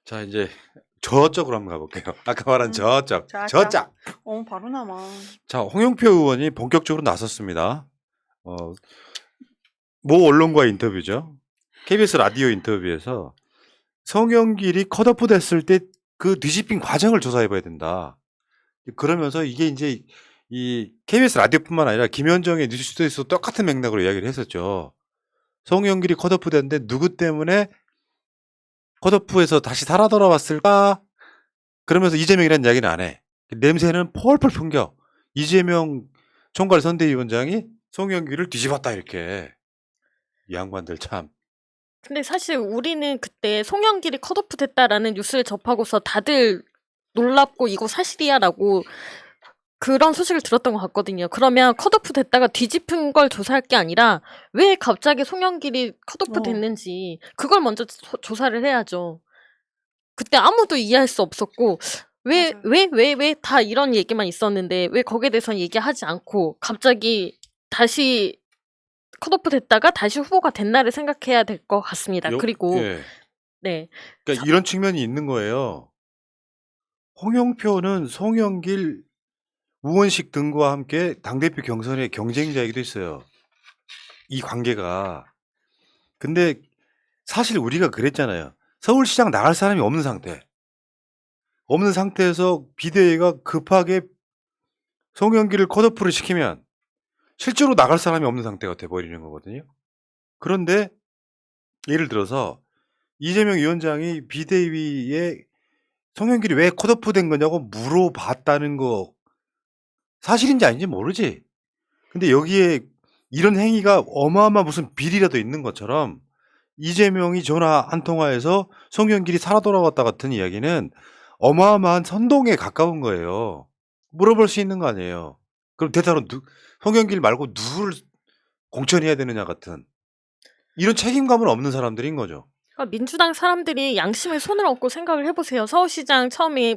자, 이제 저쪽으로 한번 가볼게요. 아까 말한 음, 저쪽, 자, 저짝. 바로 남아. 자, 홍영표 의원이 본격적으로 나섰습니다. 어, 모 언론과 인터뷰죠. KBS 라디오 인터뷰에서 송영길이 컷오프 됐을 때 그 뒤집힌 과정을 조사해봐야 된다. 그러면서 이게 이제 이 KBS 라디오뿐만 아니라 김현정의 뉴스토에서 똑같은 맥락으로 이야기를 했었죠. 송영길이 컷오프 됐는데 누구 때문에 컷오프에서 다시 살아 돌아왔을까? 그러면서 이재명이라는 이야기는 안 해. 냄새는 펄펄 풍겨. 이재명 총괄 선대위원장이 송영길을 뒤집었다 이렇게. 이 양반들 참. 근데 사실 우리는 그때 송영길이 컷오프 됐다라는 뉴스를 접하고서 다들 놀랍고 이거 사실이야라고 그런 소식을 들었던 것 같거든요. 그러면 컷오프 됐다가 뒤집은 걸 조사할 게 아니라 왜 갑자기 송영길이 컷오프 어. 됐는지 그걸 먼저 조사를 해야죠. 그때 아무도 이해할 수 없었고 왜 다 이런 얘기만 있었는데 왜 거기에 대해서는 얘기하지 않고 갑자기 다시 컷오프 됐다가 다시 후보가 된 날을 생각해야 될 것 같습니다. 그리고 예. 네. 그러니까 이런 측면이 있는 거예요. 홍영표는 송영길, 우원식 등과 함께 당대표 경선의 경쟁자이기도 했어요. 이 관계가. 근데 사실 우리가 그랬잖아요. 서울시장 나갈 사람이 없는 상태. 없는 상태에서 비대위가 급하게 송영길을 컷오프를 시키면 실제로 나갈 사람이 없는 상태가 돼버리는 거거든요. 그런데 예를 들어서 이재명 위원장이 비대위에 송영길이 왜 컷오프 된 거냐고 물어봤다는 거 사실인지 아닌지 모르지. 근데 여기에 이런 행위가 어마어마한 무슨 비리라도 있는 것처럼 이재명이 전화 한 통화에서 송영길이 살아 돌아왔다 같은 이야기는 어마어마한 선동에 가까운 거예요. 물어볼 수 있는 거 아니에요. 그럼 대타로 송영길 말고 누구를 공천해야 되느냐 같은 이런 책임감은 없는 사람들인 거죠. 그러니까 민주당 사람들이 양심의 손을 얹고 생각을 해보세요. 서울시장 처음에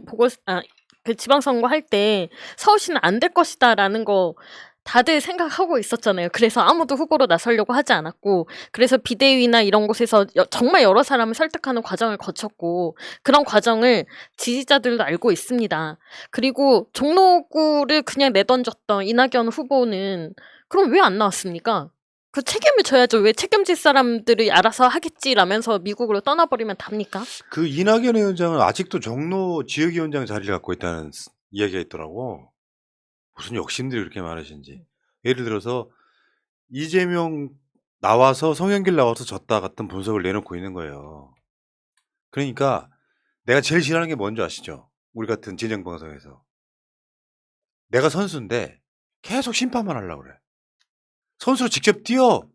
그 지방선거 할 때 서울시는 안 될 것이다라는 거 다들 생각하고 있었잖아요. 그래서 아무도 후보로 나서려고 하지 않았고, 그래서 비대위나 이런 곳에서 정말 여러 사람을 설득하는 과정을 거쳤고, 그런 과정을 지지자들도 알고 있습니다. 그리고 종로구를 그냥 내던졌던 이낙연 후보는 그럼 왜 안 나왔습니까? 그 책임을 져야죠. 왜 책임질 사람들이 알아서 하겠지라면서 미국으로 떠나버리면 답니까? 그 이낙연 위원장은 아직도 종로 지역위원장 자리를 갖고 있다는 이야기가 있더라고. 무슨 욕심들이 그렇게 많으신지. 예를 들어서 이재명 나와서 송영길 나와서 졌다 같은 분석을 내놓고 있는 거예요. 그러니까 내가 제일 싫어하는 게 뭔지 아시죠? 우리 같은 진영 방송에서. 내가 선수인데 계속 심판만 하려고 그래. 선수로 직접 뛰어.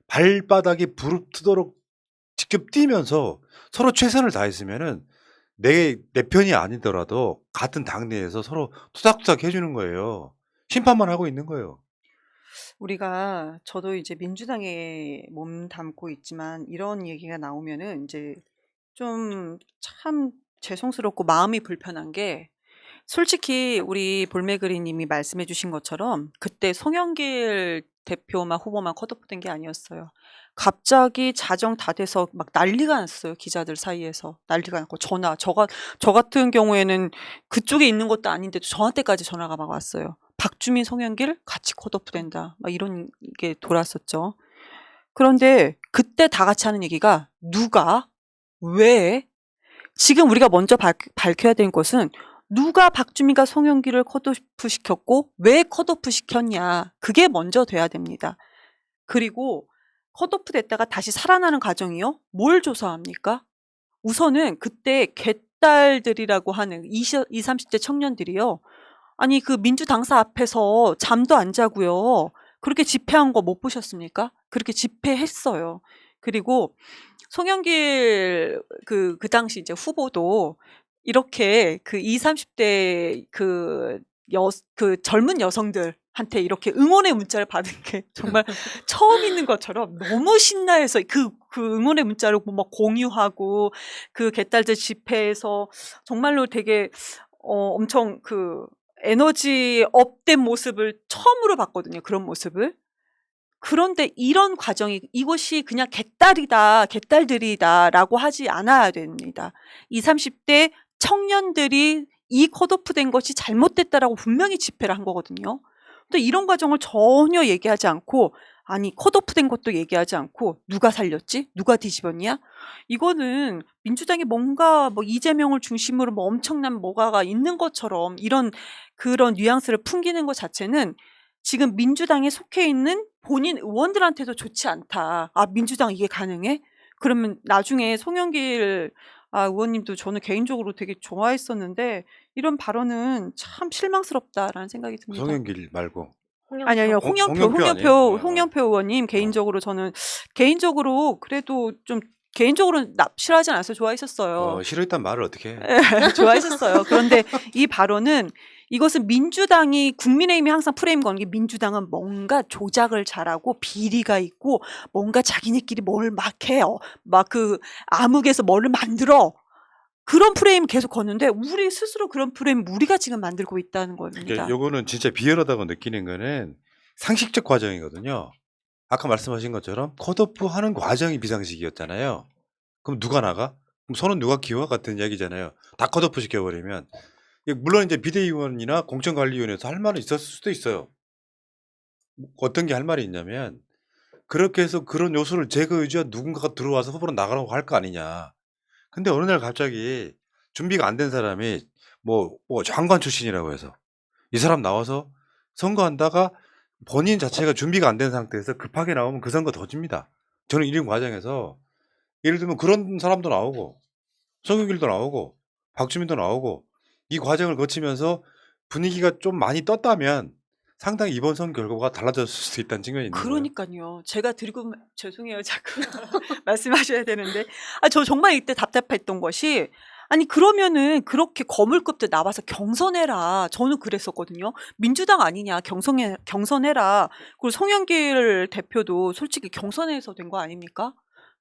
발바닥이 부릅뜨도록 직접 뛰면서 서로 최선을 다했으면은 내 편이 아니더라도 같은 당내에서 서로 투닥투닥 해주는 거예요. 심판만 하고 있는 거예요. 저도 이제 민주당에 몸담고 있지만 이런 얘기가 나오면은 이제 좀 참 죄송스럽고 마음이 불편한 게 솔직히 우리 볼메그리 님이 말씀해 주신 것처럼 그때 송영길 대표만 후보만 컷오프 된 게 아니었어요. 갑자기 자정 다 돼서 막 난리가 났어요. 기자들 사이에서. 난리가 났고 저 같은 경우에는 그쪽에 있는 것도 아닌데도 저한테까지 전화가 막 왔어요. 박주민, 송영길 같이 컷오프 된다. 막 이런 게 돌았었죠. 그런데 그때 다 같이 하는 얘기가 누가? 왜? 지금 우리가 먼저 밝혀야 되는 것은 누가 박주민과 송영길을 컷오프 시켰고 왜 컷오프 시켰냐. 그게 먼저 돼야 됩니다. 그리고 컷오프 됐다가 다시 살아나는 과정이요? 뭘 조사합니까? 우선은 그때 개딸들이라고 하는 20, 30대 청년들이요. 아니 그 민주당사 앞에서 잠도 안 자고요. 그렇게 집회한 거 못 보셨습니까? 그렇게 집회했어요. 그리고 송영길 그 당시 이제 후보도 이렇게 그 20, 30대 그 젊은 여성들한테 이렇게 응원의 문자를 받은 게 정말 처음 있는 것처럼 너무 신나해서 그 응원의 문자를 막 공유하고 그 개딸들 집회에서 정말로 되게 엄청 그 에너지 업된 모습을 처음으로 봤거든요. 그런 모습을. 그런데 이런 과정이 이것이 그냥 개딸이다, 개딸들이다라고 하지 않아야 됩니다. 20, 30대 청년들이 이 컷오프된 것이 잘못됐다라고 분명히 집회를 한 거거든요. 근데 이런 과정을 전혀 얘기하지 않고 아니 컷오프된 것도 얘기하지 않고 누가 살렸지? 누가 뒤집었냐? 이거는 민주당이 뭔가 뭐 이재명을 중심으로 뭐 엄청난 뭐가가 있는 것처럼 이런 그런 뉘앙스를 풍기는 것 자체는 지금 민주당에 속해 있는 본인 의원들한테도 좋지 않다. 아, 민주당 이게 가능해? 그러면 나중에 송영길 의원님도 저는 개인적으로 되게 좋아했었는데 이런 발언은 참 실망스럽다라는 생각이 듭니다. 송영길 말고. 아니 아니요. 홍영표 아니에요? 홍영표 의원님 개인적으로 저는 개인적으로 그래도 좀 개인적으로는 싫어하지 않았어요. 좋아했었어요. 싫어했단 말을 어떻게 해? 좋아했었어요. 그런데 이 발언은 이것은 민주당이 국민의힘이 항상 프레임 거는 게 민주당은 뭔가 조작을 잘하고 비리가 있고 뭔가 자기네끼리 뭘 막 해요. 막 그 암흑에서 뭐를 만들어. 그런 프레임 계속 걷는데 우리 스스로 그런 프레임 우리가 지금 만들고 있다는 겁니다. 요거는 진짜 비열하다고 느끼는 거는 상식적 과정이거든요. 아까 말씀하신 것처럼 컷오프 하는 과정이 비상식이었잖아요. 그럼 누가 나가? 그럼 손은 누가 키워? 같은 이야기잖아요. 다 컷오프 시켜버리면. 물론 이제 비대위원이나 공천관리위원회에서 할 말은 있었을 수도 있어요. 어떤 게 할 말이 있냐면 그렇게 해서 그런 요소를 제거해줘야 누군가가 들어와서 후보로 나가라고 할 거 아니냐. 근데 어느 날 갑자기 준비가 안 된 사람이 뭐 장관 출신이라고 해서 이 사람 나와서 선거한다가 본인 자체가 준비가 안 된 상태에서 급하게 나오면 그 선거 더 집니다. 저는 이런 과정에서 예를 들면 그런 사람도 나오고 송영길도 나오고 박주민도 나오고 이 과정을 거치면서 분위기가 좀 많이 떴다면 상당히 이번 선거 결과가 달라졌을 수도 있다는 측면이 있는 거예요. 그러니까요. 제가 드리고 죄송해요. 자꾸 말씀하셔야 되는데 저 정말 이때 답답했던 것이 아니 그러면은 그렇게 거물급들 나와서 경선해라. 저는 그랬었거든요. 민주당 아니냐 경선해라. 그리고 송영길 대표도 솔직히 경선에서 된 거 아닙니까?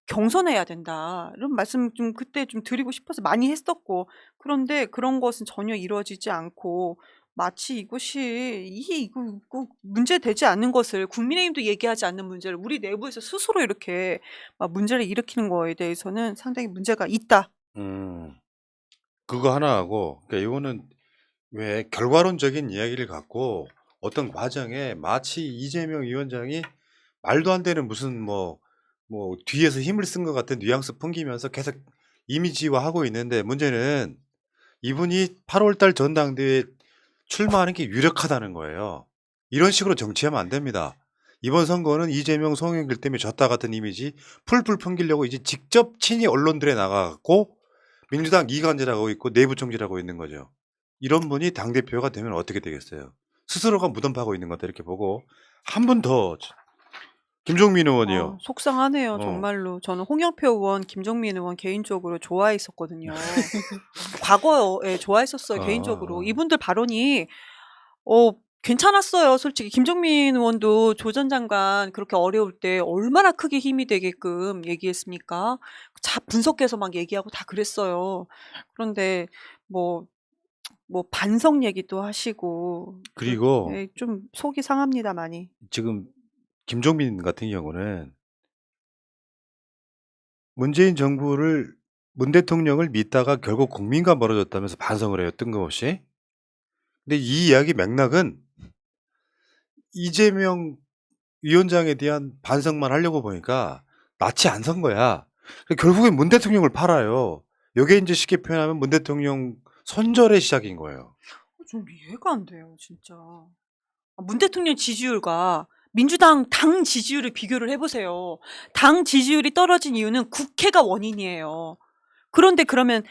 경선해야 된다. 이런 말씀 좀 그때 좀 드리고 싶어서 많이 했었고 그런데 그런 것은 전혀 이루어지지 않고 마치 이것이 이거 문제되지 않는 것을 국민의힘도 얘기하지 않는 문제를 우리 내부에서 스스로 이렇게 막 문제를 일으키는 거에 대해서는 상당히 문제가 있다. 그거 하나 하고 그러니까 이거는 왜 결과론적인 이야기를 갖고 어떤 과정에 마치 이재명 위원장이 말도 안 되는 무슨 뭐 뒤에서 힘을 쓴 것 같은 뉘앙스 풍기면서 계속 이미지화하고 있는데 문제는 이분이 8월달 전당대회에 출마하는 게 유력하다는 거예요. 이런 식으로 정치하면 안 됩니다. 이번 선거는 이재명, 송영길 때문에 졌다 같은 이미지 풀풀 풍기려고 이제 직접 친히 언론들에 나가고 민주당 이간질하고 있고 내부 총질하고 있는 거죠. 이런 분이 당대표가 되면 어떻게 되겠어요? 스스로가 무덤 파고 있는 것 같다 이렇게 보고 한 분 더 김종민 의원이요. 속상하네요. 정말로. 저는 홍영표 의원, 김종민 의원 개인적으로 좋아했었거든요. 과거에 좋아했었어요. 개인적으로. 이분들 발언이 괜찮았어요. 솔직히 김종민 의원도 조 전 장관 그렇게 어려울 때 얼마나 크게 힘이 되게끔 얘기했습니까? 분석해서 막 얘기하고 다 그랬어요. 그런데 뭐 반성 얘기도 하시고 그리고 좀 속이 상합니다. 많이. 지금 김종민 같은 경우는 문재인 정부를 문 대통령을 믿다가 결국 국민과 멀어졌다면서 반성을 해요. 뜬금없이. 근데 이 이야기 맥락은 이재명 위원장에 대한 반성만 하려고 보니까 낯이 안 선 거야. 결국엔 문 대통령을 팔아요. 이게 이제 쉽게 표현하면 문 대통령 손절의 시작인 거예요. 좀 이해가 안 돼요, 진짜. 문 대통령 지지율과 민주당 당 지지율을 비교를 해보세요. 당 지지율이 떨어진 이유는 국회가 원인이에요. 그런데 그러면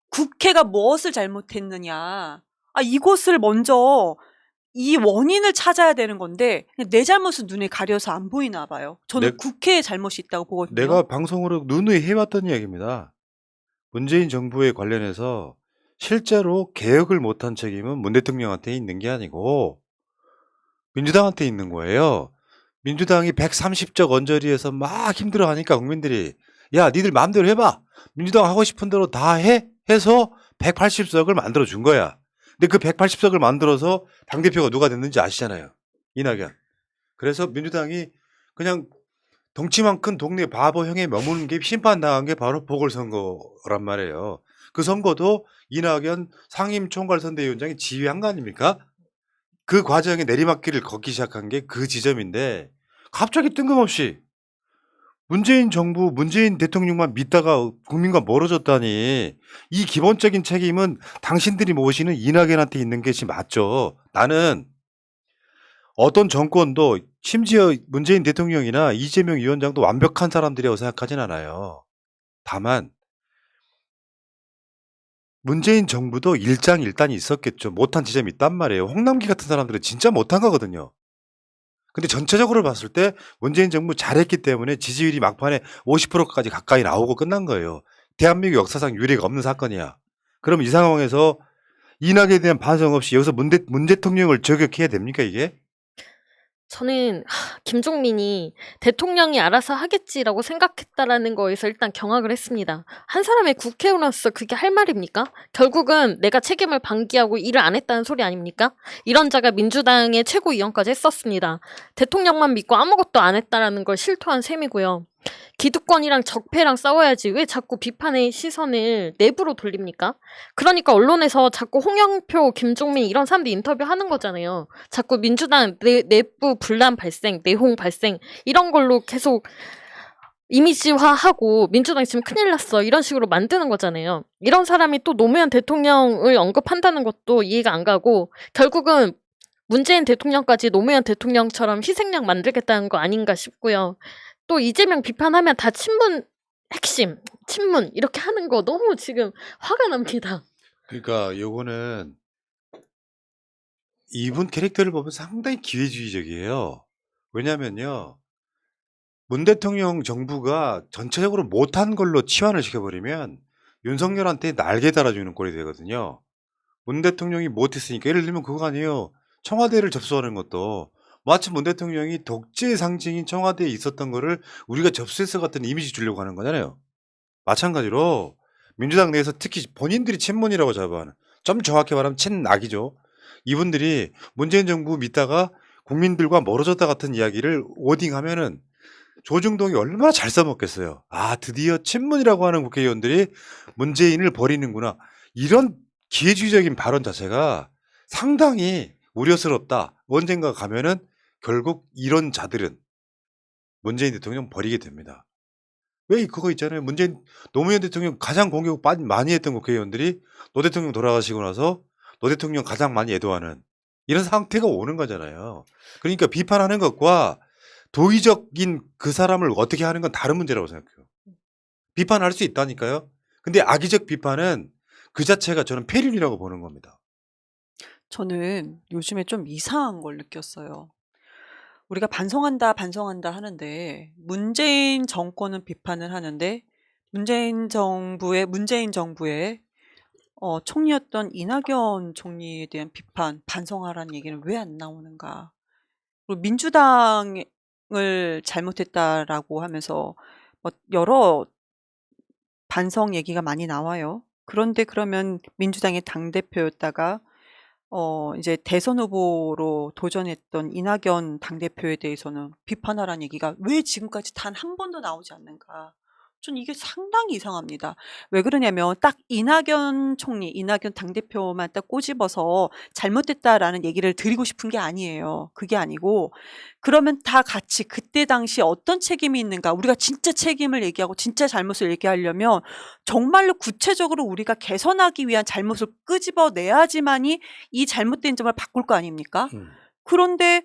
국회가 무엇을 잘못했느냐? 이것을 먼저 이 원인을 찾아야 되는 건데 내 잘못은 눈에 가려서 안 보이나 봐요. 저는 국회의 잘못이 있다고 보거든요. 내가 방송으로 누누이 해왔던 이야기입니다. 문재인 정부에 관련해서 실제로 개혁을 못한 책임은 문 대통령한테 있는 게 아니고 민주당한테 있는 거예요. 민주당이 130적 언저리에서 막 힘들어하니까 국민들이 야 니들 마음대로 해봐. 민주당 하고 싶은 대로 다 해? 해서 180석을 만들어준 거야. 근데 그 180석을 만들어서 당대표가 누가 됐는지 아시잖아요. 이낙연. 그래서 민주당이 그냥 덩치만 큰 동네 바보형에 머무는 게 심판당한 게 바로 보궐선거란 말이에요. 그 선거도 이낙연 상임총괄선대위원장이 지휘한 거 아닙니까? 그 과정에 내리막길을 걷기 시작한 게 그 지점인데 갑자기 뜬금없이 문재인 정부, 문재인 대통령만 믿다가 국민과 멀어졌다니 이 기본적인 책임은 당신들이 모시는 이낙연한테 있는 것이 맞죠. 나는 어떤 정권도 심지어 문재인 대통령이나 이재명 위원장도 완벽한 사람들이라고 생각하진 않아요. 다만 문재인 정부도 일장일단이 있었겠죠. 못한 지점이 있단 말이에요. 홍남기 같은 사람들은 진짜 못한 거거든요. 근데 전체적으로 봤을 때 문재인 정부 잘했기 때문에 지지율이 막판에 50%까지 가까이 나오고 끝난 거예요. 대한민국 역사상 유례가 없는 사건이야. 그럼 이 상황에서 이낙에 대한 반성 없이 여기서 문 대통령을 저격해야 됩니까 이게? 저는 김종민이 대통령이 알아서 하겠지라고 생각했다라는 거에서 일단 경악을 했습니다. 한 사람의 국회의원으로서 그게 할 말입니까? 결국은 내가 책임을 방기하고 일을 안 했다는 소리 아닙니까? 이런 자가 민주당의 최고위원까지 했었습니다. 대통령만 믿고 아무것도 안 했다라는 걸 실토한 셈이고요. 기득권이랑 적폐랑 싸워야지 왜 자꾸 비판의 시선을 내부로 돌립니까? 그러니까 언론에서 자꾸 홍영표, 김종민 이런 사람들 인터뷰하는 거잖아요. 자꾸 민주당 내부 분란 발생, 내홍 발생 이런 걸로 계속 이미지화하고 민주당이 지금 큰일 났어 이런 식으로 만드는 거잖아요. 이런 사람이 또 노무현 대통령을 언급한다는 것도 이해가 안 가고 결국은 문재인 대통령까지 노무현 대통령처럼 희생양 만들겠다는 거 아닌가 싶고요. 또 이재명 비판하면 다 친문 핵심, 친문 이렇게 하는 거 너무 지금 화가 납니다. 그러니까 요거는 이분 캐릭터를 보면 상당히 기회주의적이에요. 왜냐면요. 문 대통령 정부가 전체적으로 못한 걸로 치환을 시켜버리면 윤석열한테 날개 달아주는 꼴이 되거든요. 문 대통령이 못했으니까 예를 들면 그거 아니에요. 청와대를 접수하는 것도 마치 문 대통령이 독재 상징인 청와대에 있었던 거를 우리가 접수했어 같은 이미지 주려고 하는 거잖아요. 마찬가지로 민주당 내에서 특히 본인들이 친문이라고 잡아하는 좀 정확히 말하면 친낙이죠. 이분들이 문재인 정부 믿다가 국민들과 멀어졌다 같은 이야기를 워딩하면은 조중동이 얼마나 잘 써먹겠어요. 아 드디어 친문이라고 하는 국회의원들이 문재인을 버리는구나. 이런 기회주의적인 발언 자체가 상당히 우려스럽다. 언젠가 가면은 결국 이런 자들은 문재인 대통령 버리게 됩니다. 왜 그거 있잖아요. 노무현 대통령 가장 공격 많이 했던 국회의원들이 노 대통령 돌아가시고 나서 노 대통령 가장 많이 애도하는 이런 상태가 오는 거잖아요. 그러니까 비판하는 것과 도의적인 그 사람을 어떻게 하는 건 다른 문제라고 생각해요. 비판할 수 있다니까요. 근데 악의적 비판은 그 자체가 저는 폐륜이라고 보는 겁니다. 저는 요즘에 좀 이상한 걸 느꼈어요. 우리가 반성한다, 반성한다 하는데 문재인 정권은 비판을 하는데 문재인 정부의 총리였던 이낙연 총리에 대한 비판, 반성하라는 얘기는 왜 안 나오는가? 그리고 민주당을 잘못했다라고 하면서 여러 반성 얘기가 많이 나와요. 그런데 그러면 민주당의 당대표였다가 이제 대선 후보로 도전했던 이낙연 당대표에 대해서는 비판하라는 얘기가 왜 지금까지 단 한 번도 나오지 않는가? 전 이게 상당히 이상합니다. 왜 그러냐면 딱 이낙연 총리, 이낙연 당대표만 딱 꼬집어서 잘못됐다라는 얘기를 드리고 싶은 게 아니에요. 그게 아니고 그러면 다 같이 그때 당시 어떤 책임이 있는가? 우리가 진짜 책임을 얘기하고 진짜 잘못을 얘기하려면 정말로 구체적으로 우리가 개선하기 위한 잘못을 끄집어내야지만이 이 잘못된 점을 바꿀 거 아닙니까? 그런데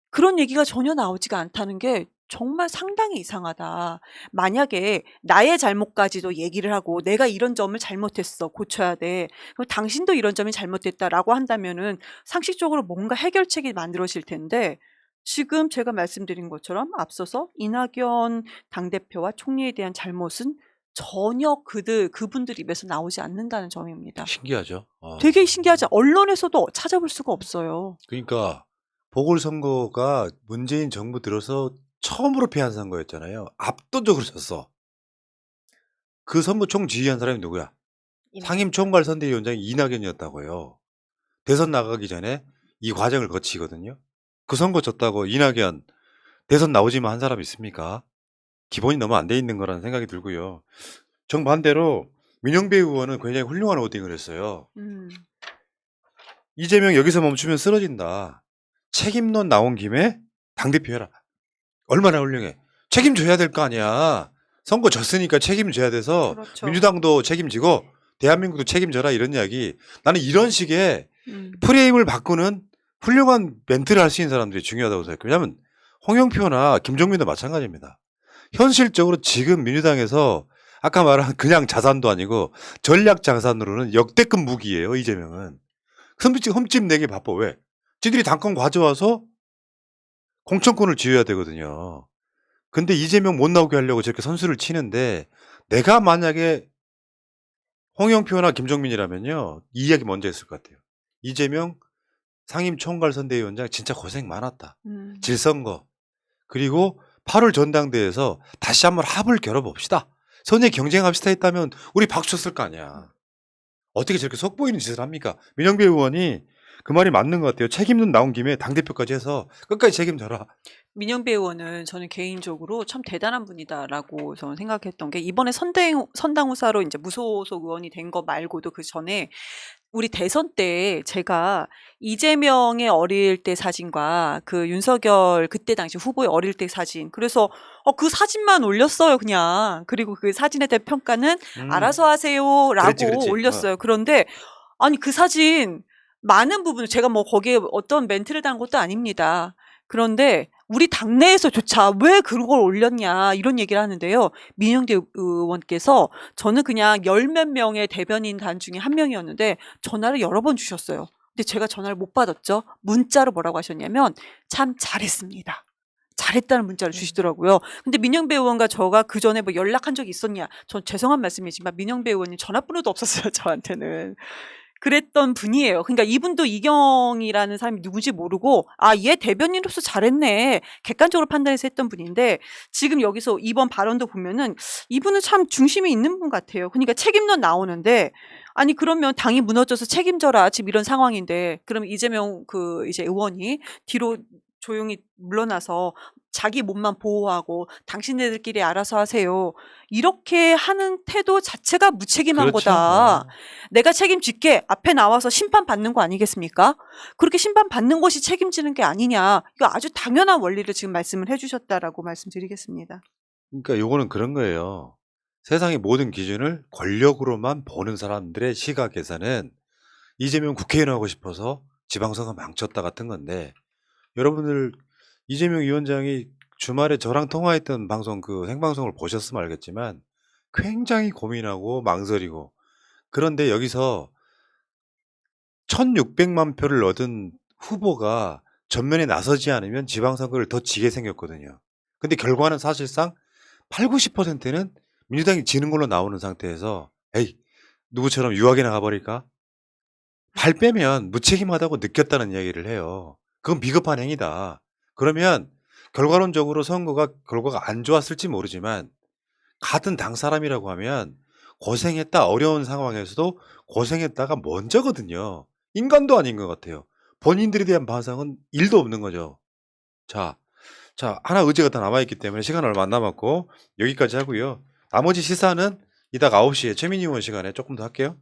그런 얘기가 전혀 나오지가 않다는 게 정말 상당히 이상하다. 만약에 나의 잘못까지도 얘기를 하고 내가 이런 점을 잘못했어. 고쳐야 돼. 그럼 당신도 이런 점이 잘못됐다라고 한다면은 상식적으로 뭔가 해결책이 만들어질 텐데 지금 제가 말씀드린 것처럼 앞서서 이낙연 당대표와 총리에 대한 잘못은 전혀 그분들 입에서 나오지 않는다는 점입니다. 신기하죠. 되게 신기하죠. 언론에서도 찾아볼 수가 없어요. 그러니까 보궐선거가 문재인 정부 들어서 처음으로 패한 선거였잖아요. 압도적으로 졌어. 그 선거 총지휘한 사람이 누구야? 상임총괄선대위원장이 이낙연이었다고요. 대선 나가기 전에 이 과정을 거치거든요. 그 선거 졌다고 이낙연 대선 나오지만 한 사람 있습니까? 기본이 너무 안 돼 있는 거라는 생각이 들고요. 정반대로 민영배 의원은 굉장히 훌륭한 워딩을 했어요. 이재명 여기서 멈추면 쓰러진다. 책임론 나온 김에 당대표 해라. 얼마나 훌륭해. 책임져야 될 거 아니야. 선거 졌으니까 책임져야 돼서 그렇죠. 민주당도 책임지고 대한민국도 책임져라 이런 이야기. 나는 이런 식의 음. 프레임을 바꾸는 훌륭한 멘트를 할 수 있는 사람들이 중요하다고 생각해요. 왜냐하면 홍영표나 김종민도 마찬가지입니다. 현실적으로 지금 민주당에서 아까 말한 그냥 자산도 아니고 전략 자산으로는 역대급 무기예요. 이재명은. 흠집 내기 바빠. 왜? 지들이 당권 가져와서 공천권을 쥐어야 되거든요. 근데 이재명 못 나오게 하려고 저렇게 선수를 치는데 내가 만약에 홍영표나 김종민이라면요. 이 이야기 먼저 했을 것 같아요. 이재명 상임총괄선대위원장 진짜 고생 많았다. 질선거. 그리고 8월 전당대회에서 다시 한번 합을 겨뤄봅시다. 선의 경쟁합시다 했다면 우리 박수 쳤을 거 아니야. 어떻게 저렇게 속보이는 짓을 합니까? 민영배 의원이 그 말이 맞는 것 같아요. 책임은 나온 김에 당대표까지 해서 끝까지 책임져라. 민영배 의원은 저는 개인적으로 참 대단한 분이다라고 저는 생각했던 게 이번에 선당후사로 이제 무소속 의원이 된 거 말고도 그 전에 우리 대선 때 제가 이재명의 어릴 때 사진과 그 윤석열 그때 당시 후보의 어릴 때 사진 그래서 그 사진만 올렸어요 그냥. 그리고 그 사진에 대한 평가는 알아서 하세요라고 그랬지. 올렸어요. 그런데 아니 그 사진 많은 부분 제가 뭐 거기에 어떤 멘트를 단 것도 아닙니다. 그런데 우리 당내에서조차 왜 그걸 올렸냐 이런 얘기를 하는데요. 민영대 의원께서 저는 그냥 10몇 명의 대변인 단 중에 한 명이었는데 전화를 여러 번 주셨어요. 근데 제가 전화를 못 받았죠. 문자로 뭐라고 하셨냐면 참 잘했습니다. 잘했다는 문자를 주시더라고요. 근데 민영배 의원과 저가 그 전에 뭐 연락한 적이 있었냐? 전 죄송한 말씀이지만 민영배 의원님 전화번호도 없었어요. 저한테는. 그랬던 분이에요. 그러니까 이분도 이경이라는 사람이 누군지 모르고 얘 대변인으로서 잘했네. 객관적으로 판단해서 했던 분인데 지금 여기서 이번 발언도 보면은 이분은 참 중심이 있는 분 같아요. 그러니까 책임론 나오는데 아니 그러면 당이 무너져서 책임져라. 지금 이런 상황인데 그럼 이재명 그 이제 의원이 뒤로 조용히 물러나서 자기 몸만 보호하고 당신네들끼리 알아서 하세요. 이렇게 하는 태도 자체가 무책임한 그렇죠. 거다. 내가 책임질게 앞에 나와서 심판받는 거 아니겠습니까? 그렇게 심판받는 것이 책임지는 게 아니냐. 이거 아주 당연한 원리를 지금 말씀을 해주셨다라고 말씀드리겠습니다. 그러니까 요거는 그런 거예요. 세상의 모든 기준을 권력으로만 보는 사람들의 시각에서는 이재명 국회의원 하고 싶어서 지방선거 망쳤다 같은 건데 여러분들 이재명 위원장이 주말에 저랑 통화했던 방송 그 생방송을 보셨으면 알겠지만 굉장히 고민하고 망설이고 그런데 여기서 1600만 표를 얻은 후보가 전면에 나서지 않으면 지방선거를 더 지게 생겼거든요. 근데 결과는 사실상 8, 90%는 민주당이 지는 걸로 나오는 상태에서 에이 누구처럼 유학에 나가버릴까? 발 빼면 무책임하다고 느꼈다는 이야기를 해요. 그건 비겁한 행위다. 그러면 결과론적으로 결과가 안 좋았을지 모르지만 같은 당 사람이라고 하면 고생했다 어려운 상황에서도 고생했다가 먼저거든요. 인간도 아닌 것 같아요. 본인들에 대한 반성은 1도 없는 거죠. 자, 하나 의제가 더 남아있기 때문에 시간 얼마 안 남았고 여기까지 하고요. 나머지 시사는 이따가 9시에 최민희 의원 시간에 조금 더 할게요.